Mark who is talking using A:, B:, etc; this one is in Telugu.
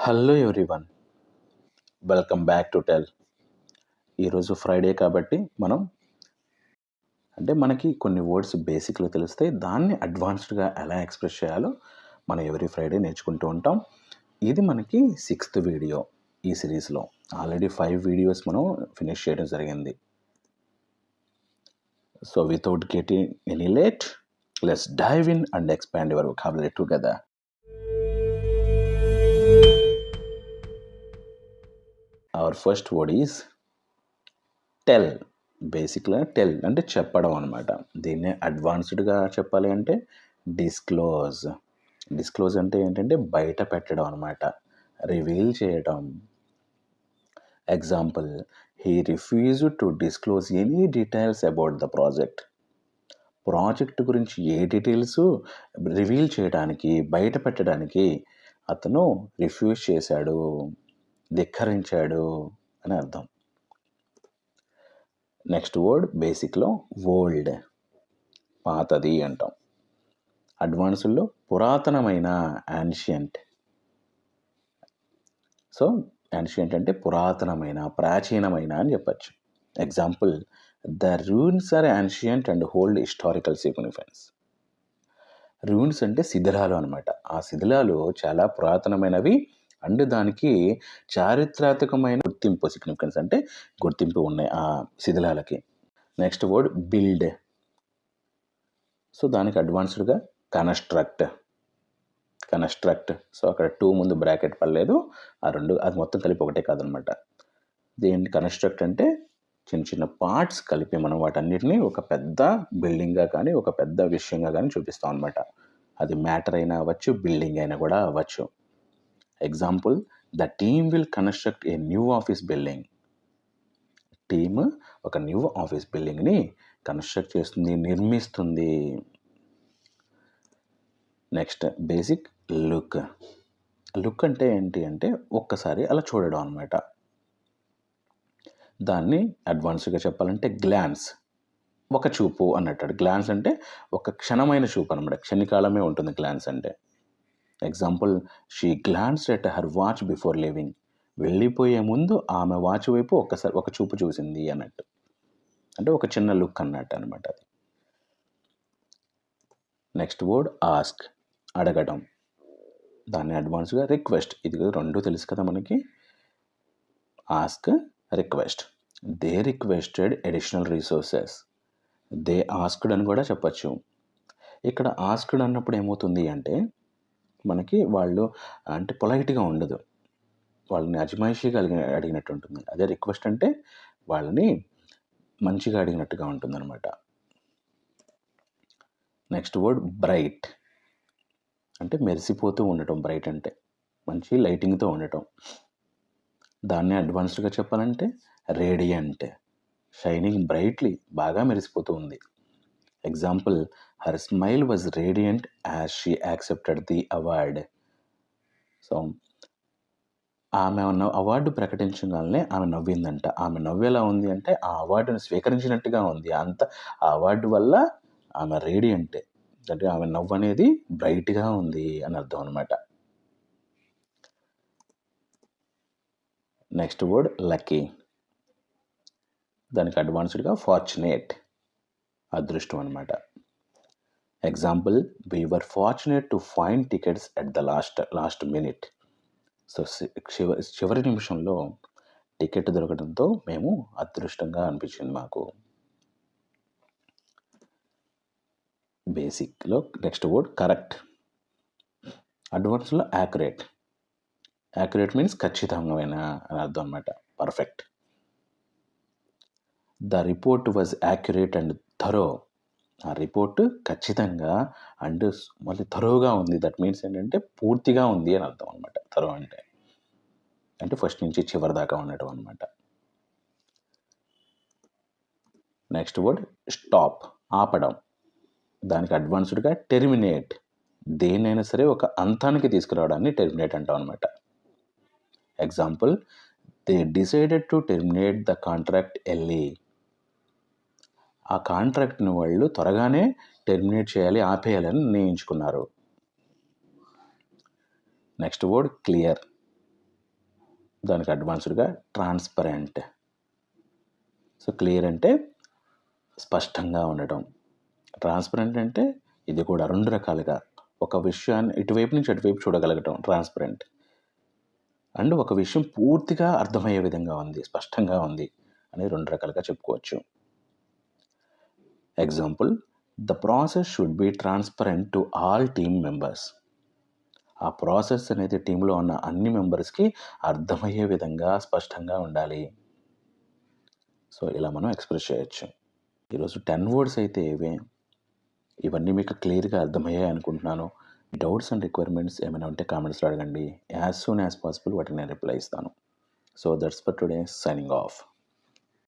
A: Hello everyone, welcome back to tell. ఈరోజు ఫ్రైడే కాబట్టి మనకి కొన్ని వర్డ్స్ బేసిక్లో తెలుస్తాయి. దాన్ని అడ్వాన్స్డ్గా ఎలా ఎక్స్ప్రెస్ చేయాలో మనం ఎవ్రీ ఫ్రైడే నేర్చుకుంటూ ఉంటాం. ఇది మనకి 6th వీడియో ఈ సిరీస్లో. ఆల్రెడీ 5 వీడియోస్ మనం ఫినిష్ చేయడం జరిగింది. So without getting any late, let's dive in and expand your vocabulary together. Our first word is tell. బేసిక్గా టెల్ అంటే చెప్పడం అనమాట. దీన్నే అడ్వాన్స్డ్గా చెప్పాలి అంటే డిస్క్లోజ్. డిస్క్లోజ్ అంటే ఏంటంటే బయట పెట్టడం అనమాట, రివీల్ చేయడం. Example, he refused to disclose any details about the project. Project గురించి ఏ డీటెయిల్స్ రివీల్ చేయడానికి, బయట పెట్టడానికి అతను రిఫ్యూజ్ చేశాడు, ధిక్కరించాడు అని అర్థం. నెక్స్ట్ వర్డ్ బేసిక్లో ఓల్డ్, పాతది అంటాం. అడ్వాన్స్డ్లో పురాతనమైన, యాన్షియంట్. సో యాన్షియంట్ అంటే పురాతనమైన, ప్రాచీనమైన అని చెప్పచ్చు. Example, the ruins are ancient and hold historical significance. Ruins అంటే శిథిలాలు అనమాట. ఆ శిథిలాలు చాలా పురాతనమైనవి అండ్ దానికి చారిత్రాత్మకమైన గుర్తింపు, సిగ్నిఫికెన్స్ అంటే గుర్తింపు ఉన్నాయి ఆ శిథిలాలకి. Next word build. సో దానికి అడ్వాన్స్డ్గా కన్స్ట్రక్ట్. సో అక్కడ 2 ముందు బ్రాకెట్ పడలేదు, ఆ 2 అది మొత్తం కలిపి ఒకటే కాదనమాట. దేని కన్స్ట్రక్ట్ అంటే చిన్న చిన్న పార్ట్స్ కలిపి మనం వాటన్నిటిని ఒక పెద్ద బిల్డింగ్గా కానీ, ఒక పెద్ద విషయంగా కానీ చూపిస్తాం అనమాట. అది మ్యాటర్ అయినా అవ్వచ్చు, బిల్డింగ్ అయినా కూడా అవ్వచ్చు. Example, the team will construct a new office building. Team ఒక న్యూ ఆఫీస్ బిల్డింగ్ని కన్స్ట్రక్ట్ చేస్తుంది, నిర్మిస్తుంది. Next basic look. లుక్ అంటే ఏంటి అంటే ఒక్కసారి అలా చూడడం అనమాట. దాన్ని అడ్వాన్స్గా చెప్పాలంటే గ్లాన్స్, ఒక చూపు అన్నట్టు. గ్లాన్స్ అంటే ఒక క్షణమైన చూపు అనమాట, క్షణికాలమే ఉంటుంది గ్లాన్స్ అంటే. Example, she glanced at her watch before living. వెళ్ళిపోయే ముందు ఆమె వాచ్ వైపు ఒక్కసారి ఒక చూపు చూసింది అన్నట్టు. అంటే ఒక చిన్న లుక్ అన్నట్టు అనమాట అది. నెక్స్ట్ వర్డ్ ఆస్క్, అడగడం. దాన్ని అడ్వాన్స్గా రిక్వెస్ట్. ఇది 2 తెలుసు కదా మనకి. Ask, request. They requested additional resources. They asked అని కూడా చెప్పచ్చు. ఇక్కడ ఆస్క్డ్ అన్నప్పుడు ఏమవుతుంది అంటే మనకి వాళ్ళు అంటే పొలైట్గా ఉండదు, వాళ్ళని అజమాయిషీగా అడిగినట్టు ఉంటుంది. అదే రిక్వెస్ట్ అంటే వాళ్ళని మంచిగా అడిగినట్టుగా ఉంటుంది అనమాట. నెక్స్ట్ వర్డ్ బ్రైట్, అంటే మెరిసిపోతూ ఉండటం. బ్రైట్ అంటే మంచి లైటింగ్తో ఉండటం. దాన్ని అడ్వాన్స్డ్గా చెప్పాలంటే రేడియంట్, షైనింగ్ బ్రైట్లీ, బాగా మెరిసిపోతూ ఉంది. Example, her smile was radiant as she accepted the award. So ఆమె అవార్డు ప్రకటించగానే ఆమె నవ్విందంట. ఆమె నవ్వు ఎలా ఉంది అంటే ఆ అవార్డును స్వీకరించినట్టుగా ఉంది. అంత ఆ అవార్డు వల్ల ఆమె రేడియంట్, అంటే ఆమె నవ్వు అనేది బ్రైట్గా ఉంది అని అర్థం అనమాట. Next word lucky. దానికి అడ్వాన్స్డ్గా ఫార్చునేట్, అదృష్టం అనమాట. Example, we were fortunate to find tickets at the last minute. So చివరి నిమిషంలో టికెట్ దొరకడంతో మేము అదృష్టంగా అనిపించింది మాకు. బేసిక్లో నెక్స్ట్ వర్డ్ కరెక్ట్. అడ్వాన్స్లో యాక్యురేట్. యాక్యురేట్ మీన్స్ ఖచ్చితమైన అని అర్థం అనమాట, perfect. The report was accurate and thorough. ఆ రిపోర్ట్ ఖచ్చితంగా అండ్ మళ్ళీ థరోగా ఉంది. దట్ మీన్స్ ఏంటంటే పూర్తిగా ఉంది అని అర్థం అనమాట. థరో అంటే ఫస్ట్ నుంచి చివరి దాకా ఉండటం అనమాట. నెక్స్ట్ వర్డ్ స్టాప్, ఆపడం. దానికి అడ్వాన్స్డ్గా టెర్మినేట్. దేన్నైనా సరే ఒక అంతానికి తీసుకురావడాన్ని టెర్మినేట్ అంటాం అనమాట. Example, they decided to terminate the contract early. ఆ కాంట్రాక్ట్ని వాళ్ళు త్వరగానే టెర్మినేట్ చేయాలి, ఆపేయాలని నిర్ణయించుకున్నారు. Next word clear. దానికి అడ్వాన్స్డ్గా ట్రాన్స్పరెంట్. సో క్లియర్ అంటే స్పష్టంగా ఉండటం, ట్రాన్స్పరెంట్ అంటే ఇది కూడా 2 రకాలుగా, ఒక విషయాన్ని ఇటువైపు నుంచి అటువైపు చూడగలగటం ట్రాన్స్పరెంట్, అండ్ ఒక విషయం పూర్తిగా అర్థమయ్యే విధంగా ఉంది, స్పష్టంగా ఉంది అని 2 రకాలుగా చెప్పుకోవచ్చు. Example, the process should be transparent to all team members. ఆ ప్రాసెస్ అనేది టీంలో ఉన్న అన్ని మెంబర్స్కి అర్థమయ్యే విధంగా స్పష్టంగా ఉండాలి. సో ఇలా మనం ఎక్స్ప్రెస్ చేయొచ్చు. ఈరోజు 10 వర్డ్స్ అయితే ఇవే. ఇవన్నీ మీకు క్లియర్గా అర్థమయ్యాయి అనుకుంటున్నాను. డౌట్స్ అండ్ రిక్వైర్మెంట్స్ ఏమైనా ఉంటే కామెంట్స్లో అడగండి. యాజ్ సూన్ యాజ్ పాసిబుల్ వాటిని నేను రిప్లై ఇస్తాను. So that's for today, signing off.